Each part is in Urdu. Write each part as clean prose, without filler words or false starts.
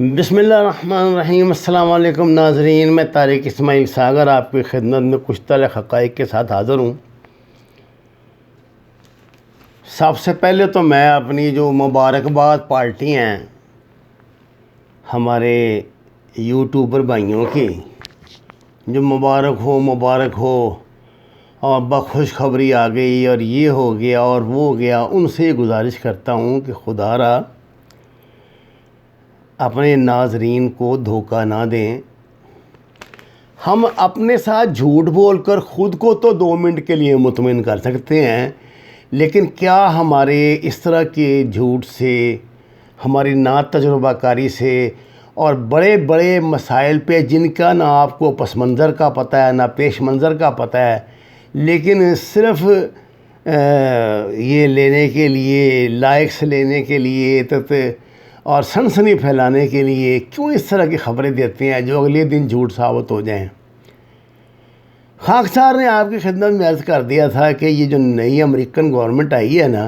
بسم اللہ الرحمن الرحیم۔ السلام علیکم ناظرین، میں طارق اسماعیل ساگر آپ کی خدمت میں کچھ تلخ حقائق کے ساتھ حاضر ہوں۔ سب سے پہلے تو میں اپنی جو مبارکباد پارٹی ہیں ہمارے یوٹیوبر بھائیوں کی، جو مبارک ہو اور خوشخبری آ گئی اور یہ ہو گیا اور وہ ہو گیا، ان سے گزارش کرتا ہوں کہ خدا را اپنے ناظرین کو دھوکہ نہ دیں۔ ہم اپنے ساتھ جھوٹ بول کر خود کو تو 2 منٹ کے لیے مطمئن کر سکتے ہیں، لیکن کیا ہمارے اس طرح کے جھوٹ سے، ہماری نا تجربہ کاری سے اور بڑے بڑے مسائل پہ جن کا نہ آپ کو پس منظر کا پتہ ہے نہ پیش منظر کا پتہ ہے، لیکن صرف یہ لینے کے لیے، لائکس لینے کے لیے اور سنسنی پھیلانے کے لیے کیوں اس طرح کی خبریں دیتے ہیں جو اگلے دن جھوٹ ثابت ہو جائیں؟ خاکسار نے آپ کی خدمت میں عرض کر دیا تھا کہ یہ جو نئی امریکن گورنمنٹ آئی ہے نا،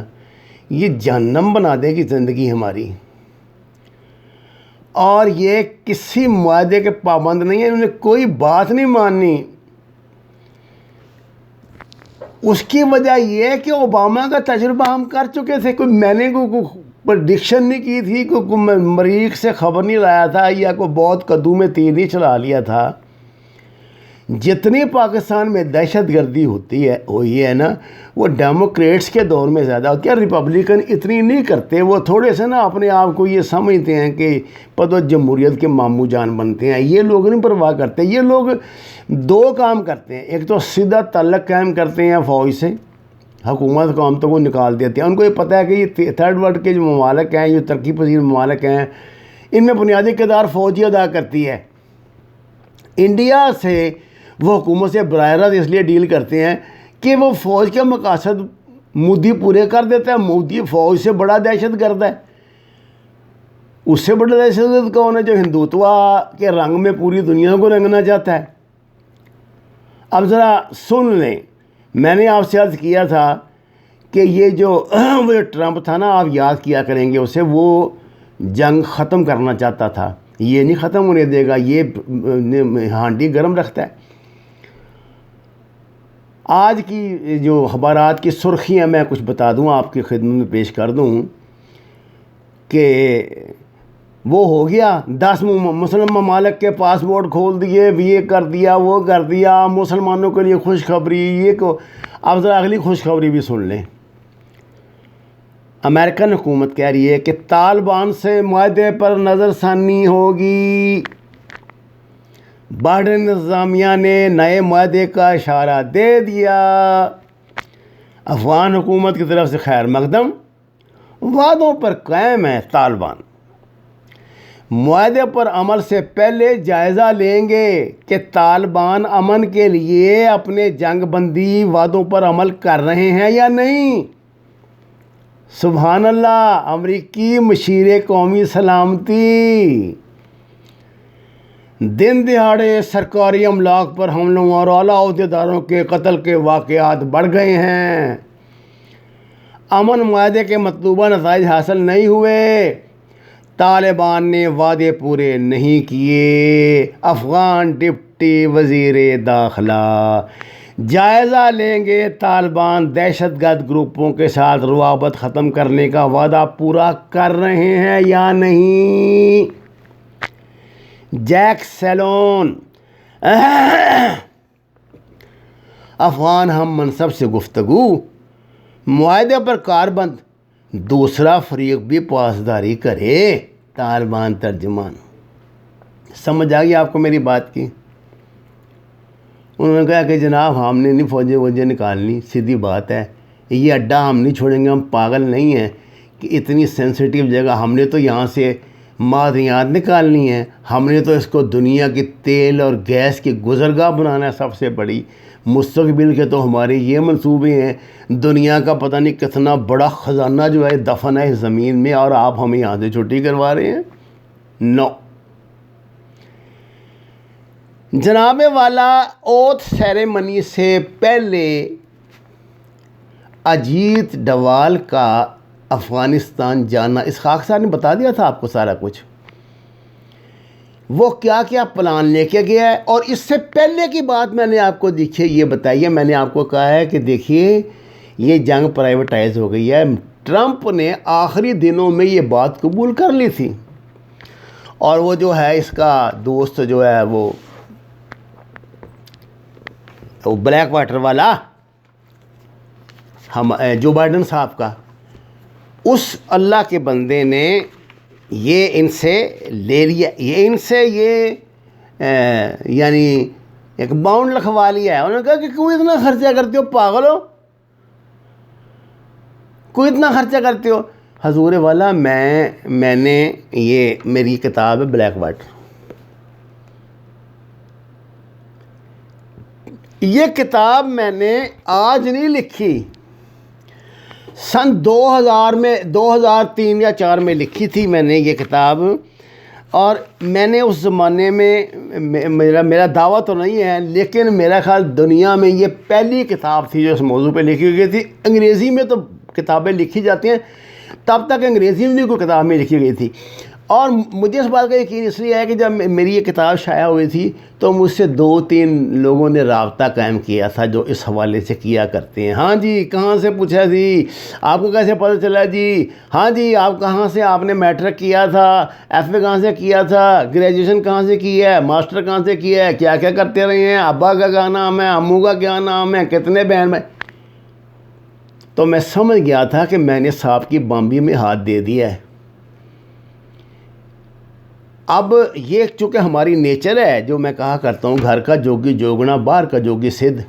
یہ جہنم بنا دے گی زندگی ہماری، اور یہ کسی معاہدے کے پابند نہیں ہے، انہوں نے کوئی بات نہیں ماننی۔ اس کی وجہ یہ ہے کہ اوباما کا تجربہ ہم کر چکے تھے۔ میں نے پریڈکشن نہیں کی تھی، کوئی مریخ سے خبر نہیں لایا تھا، یا کوئی بہت کدو میں تیر نہیں چلا لیا تھا۔ جتنی پاکستان میں دہشت گردی ہوئی ہے نا، وہ ڈیموکریٹس کے دور میں زیادہ ہوتی ہے، ریپبلکن اتنی نہیں کرتے۔ وہ تھوڑے سے نا اپنے آپ کو یہ سمجھتے ہیں کہ پتہ جمہوریت کے ماموں جان بنتے ہیں۔ یہ لوگ نہیں پرواہ کرتے۔ یہ لوگ 2 کام کرتے ہیں، ایک تو سیدھا تعلق قائم کرتے ہیں فوج سے، حکومت حکومتوں کو نکال دیتے ہیں۔ ان کو یہ پتہ ہے کہ یہ 3rd ورلڈ کے جو ممالک ہیں، جو ترقی پذیر ممالک ہیں، ان میں بنیادی کردار فوج ہی ادا کرتی ہے۔ انڈیا سے وہ حکومت سے براہ راست اس لیے ڈیل کرتے ہیں کہ وہ فوج کے مقاصد مودی پورے کر دیتا ہے۔ مودی فوج سے بڑا دہشت گرد ہے۔ اس سے بڑا دہشت گرد کون ہے جو ہندوتوا کے رنگ میں پوری دنیا کو رنگنا چاہتا ہے؟ اب ذرا سن لیں، میں نے آپ سے عرض کیا تھا کہ یہ جو ٹرمپ تھا نا، آپ یاد کیا کریں گے اسے، وہ جنگ ختم کرنا چاہتا تھا۔ یہ نہیں ختم ہونے دے گا، یہ ہانڈی گرم رکھتا ہے۔ آج کی جو خبرات کی سرخیاں میں کچھ بتا دوں، آپ کی خدمت میں پیش کر دوں کہ وہ ہو گیا 10 مسلم ممالک کے پاسپورٹ کھول دیے، یہ کر دیا وہ کر دیا، مسلمانوں کے لیے خوشخبری یہ کو۔ اب ذرا اگلی خوشخبری بھی سن لیں۔ امریکن حکومت کہہ رہی ہے کہ طالبان سے معاہدے پر نظر ثانی ہوگی۔ بائیڈن انتظامیہ نے نئے معاہدے کا اشارہ دے دیا۔ افغان حکومت کی طرف سے خیر مقدم، وعدوں پر قائم ہے طالبان۔ معاہدے پر عمل سے پہلے جائزہ لیں گے کہ طالبان امن کے لیے اپنے جنگ بندی وعدوں پر عمل کر رہے ہیں یا نہیں۔ سبحان اللہ، امریکی مشیر قومی سلامتی۔ دن دہاڑے سرکاری املاک پر حملوں اور اعلیٰ عہدیداروں کے قتل کے واقعات بڑھ گئے ہیں۔ امن معاہدے کے مطلوبہ نتائج حاصل نہیں ہوئے۔ طالبان نے وعدے پورے نہیں کیے۔ افغان ڈپٹی وزیر داخلہ جائزہ لیں گے طالبان دہشت گرد گروپوں کے ساتھ روابط ختم کرنے کا وعدہ پورا کر رہے ہیں یا نہیں۔ جیک سیلون افغان ہم منصب سے گفتگو، معاہدے پر کاربند، دوسرا فریق بھی پاسداری کرے۔ طالبان ترجمان، سمجھ آ گئی آپ کو میری بات کی؟ انہوں نے کہا کہ جناب ہم نے نہیں فوجیں نکالنی، سیدھی بات ہے، یہ اڈا ہم نہیں چھوڑیں گے، ہم پاگل نہیں ہیں کہ اتنی سینسٹیو جگہ، ہم نے تو یہاں سے معدنیات نکالنی ہے، ہم نے تو اس کو دنیا کی تیل اور گیس کی گزرگاہ بنانا ہے سب سے بڑی۔ مستقبل کے تو ہمارے یہ منصوبے ہیں، دنیا کا پتہ نہیں کتنا بڑا خزانہ جو ہے دفن ہے اس زمین میں، اور آپ ہمیں یہاں سے چھٹی کروا رہے ہیں؟ نو۔ جناب والا اوتھ سیریمنی سے پہلے اجیت ڈوال کا افغانستان جانا، اس خاکسار نے بتا دیا تھا آپ کو سارا کچھ۔ وہ کیا کیا پلان لے کے گیا ہے. اور اس سے پہلے کی بات میں نے آپ کو دیکھیے یہ بتائیے، میں نے آپ کو کہا ہے کہ دیکھیے یہ جنگ پرائیویٹائز ہو گئی ہے. ٹرمپ نے آخری دنوں میں یہ بات قبول کر لی تھی، اور وہ جو ہے اس کا دوست جو ہے وہ بلیک واٹر والا ہم جو بائیڈن صاحب کا، اس اللہ کے بندے نے یہ ان سے لے لیا، یہ ان سے یہ یعنی ایک باؤنڈ لکھوا لیا ہے. انہوں نے کہا کہ کیوں اتنا خرچہ کرتے ہو، پاگل ہو، کوئی اتنا خرچہ کرتے ہو. حضور والا میں نے یہ میری کتاب ہے بلیک واٹر، یہ کتاب میں نے آج نہیں لکھی، سن 2003 یا 4 میں لکھی تھی میں نے یہ کتاب. اور میں نے اس زمانے میں میرا دعویٰ تو نہیں ہے، لیکن میرا خیال دنیا میں یہ پہلی کتاب تھی جو اس موضوع پہ لکھی گئی تھی. انگریزی میں تو کتابیں لکھی جاتی ہیں، تب تک انگریزی میں بھی کوئی کتاب میں لکھی گئی تھی. اور مجھے اس بات کا یقین اس لیے ہے کہ جب میری یہ کتاب شائع ہوئی تھی تو مجھ سے 2-3 لوگوں نے رابطہ قائم کیا تھا جو اس حوالے سے کیا کرتے ہیں. ہاں جی کہاں سے پوچھا جی، آپ کو کیسے پتہ چلا جی، ہاں جی آپ کہاں سے، آپ نے میٹرک کیا تھا، ایف اے کہاں سے کیا تھا، گریجویشن کہاں سے کی ہے، ماسٹر کہاں سے کیا ہے، کیا کیا کرتے رہے ہیں، ابا کا کیا نام ہے، امو کا کیا نام ہے، کتنے بہن بھائی. تو میں سمجھ گیا تھا کہ میں نے صاحب کی بامبی میں ہاتھ دے دیا ہے. اب یہ چونکہ ہماری نیچر ہے، جو میں کہا کرتا ہوں گھر کا جوگی جوگنا باہر کا جوگی سدھ.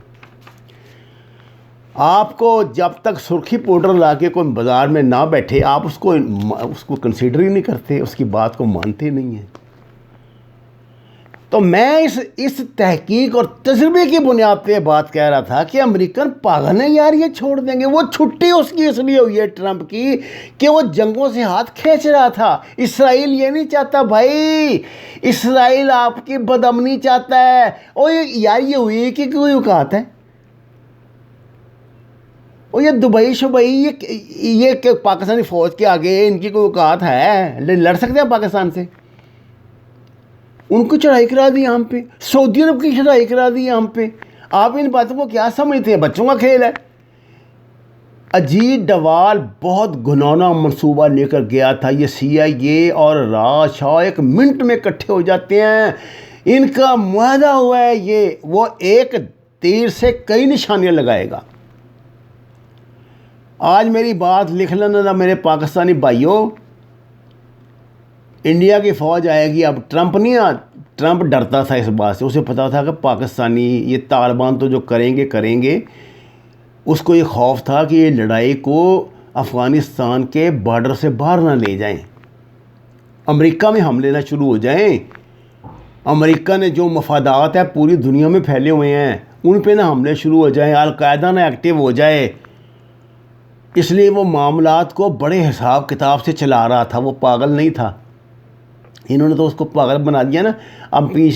آپ کو جب تک سرخی پاؤڈر لا کے کوئی بازار میں نہ بیٹھے آپ اس کو کنسیڈر ہی نہیں کرتے، اس کی بات کو مانتے نہیں ہیں. تو میں اس تحقیق اور تجربے کی بنیاد پہ بات کہہ رہا تھا کہ امریکن پاگل ہیں یار، یہ چھوڑ دیں گے. وہ چھٹی اس کی اس لیے ہوئی ہے ٹرمپ کی کہ وہ جنگوں سے ہاتھ کھینچ رہا تھا. اسرائیل یہ نہیں چاہتا بھائی، اسرائیل آپ کی بدامنی چاہتا ہے. اور یار یہ ہوئی کہ کوئی اوقات ہے، اور یہ دبئی شبئی یہ پاکستانی فوج کے آگے ان کی کوئی اوقات ہے؟ لڑ سکتے ہیں پاکستان سے؟ ان کو چڑھائی کرا دی ہم پہ، سعودی عرب کی چڑھائی کرا دی ہم پہ. آپ ان باتوں کو کیا سمجھتے ہیں؟ بچوں کا کھیل ہے. اجیت ڈوال بہت گھنونا منصوبہ لے کر گیا تھا. یہ CIA اور راج شاہ 1 منٹ میں اکٹھے ہو جاتے ہیں. ان کا معاہدہ ہوا ہے، یہ وہ ایک تیر سے کئی نشانیاں لگائے گا. آج میری بات لکھ لینا میرے پاکستانی بھائیوں، انڈیا کی فوج آئے گی. اب ٹرمپ ڈرتا تھا اس بات سے، اسے پتا تھا کہ پاکستانی یہ طالبان تو جو کریں گے. اس کو یہ خوف تھا کہ یہ لڑائی کو افغانستان کے بارڈر سے باہر نہ لے جائیں، امریکہ میں حملے نہ شروع ہو جائیں. امریکہ نے جو مفادات ہے پوری دنیا میں پھیلے ہوئے ہیں ان پہ نہ حملے شروع ہو جائیں، القاعدہ نہ ایکٹیو ہو جائے. اس لیے وہ معاملات کو بڑے حساب کتاب سے چلا رہا تھا، وہ پاگل نہیں تھا. انہوں نے تو اس کو پاگل بنا دیا نا. ابھی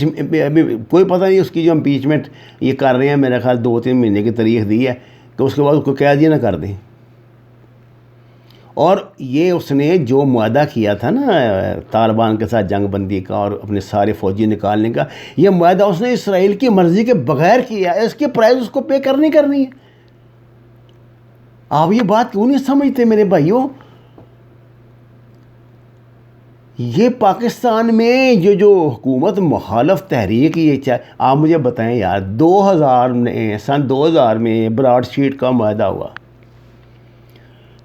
کوئی پتہ نہیں اس کی جو امپیچمنٹ یہ کر رہے ہیں، میرا خیال 2-3 مہینے کی تاریخ دی ہے کہ اس کے بعد اس کو کہہ دیا نہ کر دیں. اور یہ اس نے جو معاہدہ کیا تھا نا طالبان کے ساتھ جنگ بندی کا اور اپنے سارے فوجی نکالنے کا، یہ معاہدہ اس نے اسرائیل کی مرضی کے بغیر کیا ہے. اس کی پرائز اس کو پے کرنی ہے. آپ یہ بات کیوں نہیں سمجھتے میرے بھائیوں؟ یہ پاکستان میں جو حکومت مخالف تحریک یہ آپ مجھے بتائیں یار، 2000 میں براڈ شیٹ کا معاہدہ ہوا.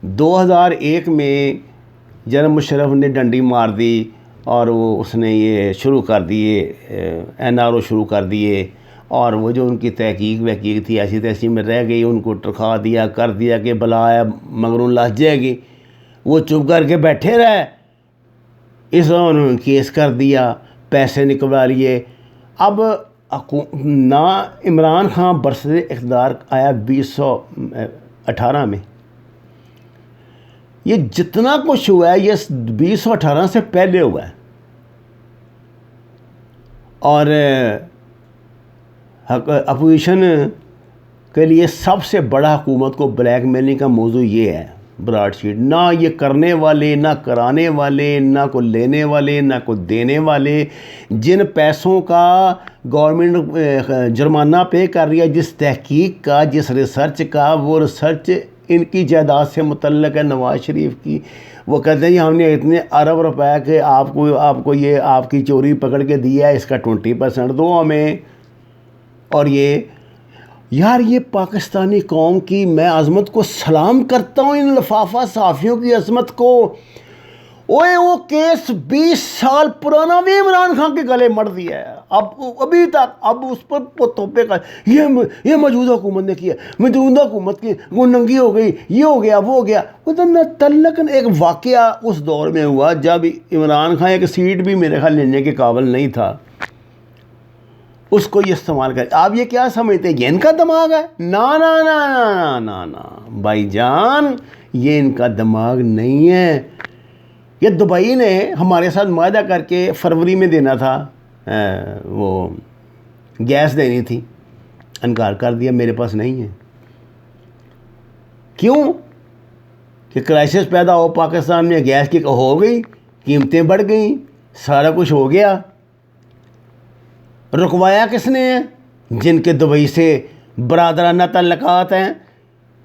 2001 میں جنرل مشرف نے ڈنڈی مار دی اور اس نے یہ شروع کر دیے NRO شروع کر دیے. اور وہ جو ان کی تحقیق تھی ایسی تیسی میں رہ گئی، ان کو ٹرکا دیا کر دیا کہ بلا ہے مگر لگ جائے گی. وہ چپ کر کے بیٹھے رہے. اس انہوں نے کیس کر دیا، پیسے نکلوا لیے. اب نہ عمران خان برسر اقتدار آیا 2018 میں. یہ جتنا کچھ ہوا ہے یہ 2018 سے پہلے ہوا ہے. اور اپوزیشن کے لیے سب سے بڑا حکومت کو بلیک میلنگ کا موضوع یہ ہے براڈ شیٹ. نہ یہ کرنے والے، نہ کرانے والے، نہ کو لینے والے، نہ کو دینے والے. جن پیسوں کا گورنمنٹ جرمانہ پے کر رہی ہے، جس تحقیق کا، جس ریسرچ کا، وہ ریسرچ ان کی جائیداد سے متعلق ہے، نواز شریف کی. وہ کہتے ہیں ہم نے اتنے ارب روپے کے آپ کو یہ آپ کی چوری پکڑ کے دیا ہے، اس کا 20% دو ہمیں. اور یہ یار، یہ پاکستانی قوم کی میں عظمت کو سلام کرتا ہوں، ان لفافہ صحافیوں کی عظمت کو. اوے وہ کیس 20 سال پرانا بھی عمران خان کے گلے مڑ دیا ہے ابھی تک. اب اس پر توپے کا یہ موجودہ حکومت نے کیا، موجودہ حکومت کی وہ ننگی ہو گئی، یہ ہو گیا، وہ ہو گیا. تعلق ایک واقعہ اس دور میں ہوا جب عمران خان ایک سیٹ بھی میرے خیال لینے کے قابل نہیں تھا، اس کو یہ استعمال کرے. آپ یہ کیا سمجھتے ہیں یہ ان کا دماغ ہے؟ نا نا نا نا نا نا بھائی جان، یہ ان کا دماغ نہیں ہے. یہ دبئی نے ہمارے ساتھ معاہدہ کر کے فروری میں دینا تھا، وہ گیس دینی تھی، انکار کر دیا، میرے پاس نہیں ہے. کیوں؟ کہ کرائسس پیدا ہو پاکستان میں، گیس کی ہو گئی، قیمتیں بڑھ گئیں، سارا کچھ ہو گیا. رکوایا کس نے ہے؟ جن کے دبئی سے برادرانہ تعلقات ہیں،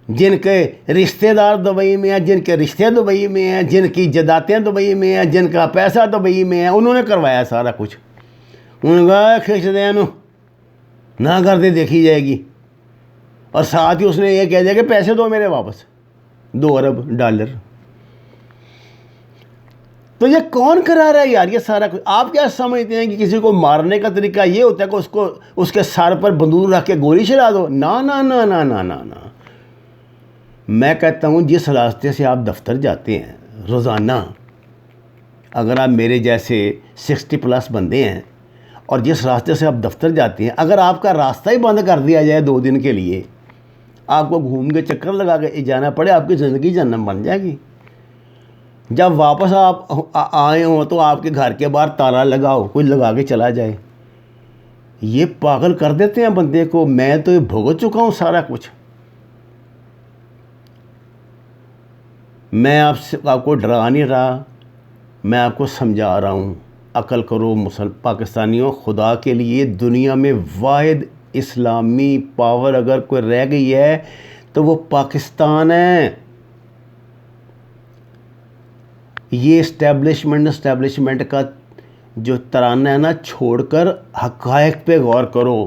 جن کے رشتہ دار دبئی میں ہیں، جن کے رشتے دبئی میں ہیں، جن کی جداتیں دبئی میں ہیں، جن کا پیسہ دبئی میں ہے، انہوں نے کروایا سارا کچھ. انہوں نے کہا کھینچ دیں نہ کر دے دیکھی جائے گی. اور ساتھ ہی اس نے یہ کہہ دیا کہ پیسے دو میرے واپس، 2 ارب ڈالر. تو یہ کون کرا رہا ہے یار یہ سارا کچھ؟ آپ کیا سمجھتے ہیں کہ کسی کو مارنے کا طریقہ یہ ہوتا ہے کہ اس کے سر پر بندوق رکھ کے گولی چلا دو؟ نا نا نا نا نا نا نا. میں کہتا ہوں جس راستے سے آپ دفتر جاتے ہیں روزانہ، اگر آپ میرے جیسے 60+ بندے ہیں اور جس راستے سے آپ دفتر جاتے ہیں، اگر آپ کا راستہ ہی بند کر دیا جائے 2 دن کے لیے، آپ کو گھوم کے چکر لگا کے جانا پڑے، آپ کی زندگی جہنم بن جائے گی. جب واپس آپ آئے ہوں تو آپ کے گھر کے باہر تالا لگاؤ، کوئی لگا کے چلا جائے. یہ پاگل کر دیتے ہیں بندے کو. میں تو یہ بھگت چکا ہوں سارا کچھ. میں آپ کو ڈرا نہیں رہا، میں آپ کو سمجھا رہا ہوں. عقل کرو پاکستانیوں، خدا کے لیے دنیا میں واحد اسلامی پاور اگر کوئی رہ گئی ہے تو وہ پاکستان ہے. یہ اسٹیبلشمنٹ کا جو ترانہ ہے نا، چھوڑ کر حقائق پہ غور کرو.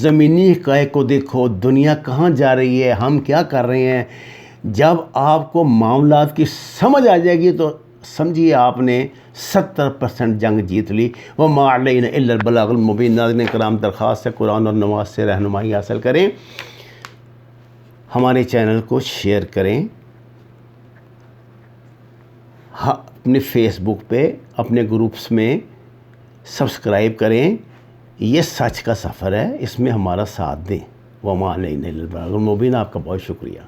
زمینی حقائق کو دیکھو، دنیا کہاں جا رہی ہے، ہم کیا کر رہے ہیں. جب آپ کو معاملات کی سمجھ آ جائے گی تو سمجھیے آپ نے 70% جنگ جیت لی. وَمَا عَلَيْنَا إِلَّا الْبَلَاغُ الْمُبِينُ. ناظرین کرام، درخواست ہے قرآن اور نماز سے رہنمائی حاصل کریں، ہمارے چینل کو شیئر کریں، اپنے فیس بک پہ، اپنے گروپس میں سبسکرائب کریں. یہ سچ کا سفر ہے، اس میں ہمارا ساتھ دیں. وَمَا عَلَيْنَا إِلَّا الْبَلَاغُ الْمُبِينُ. آپ کا بہت شکریہ.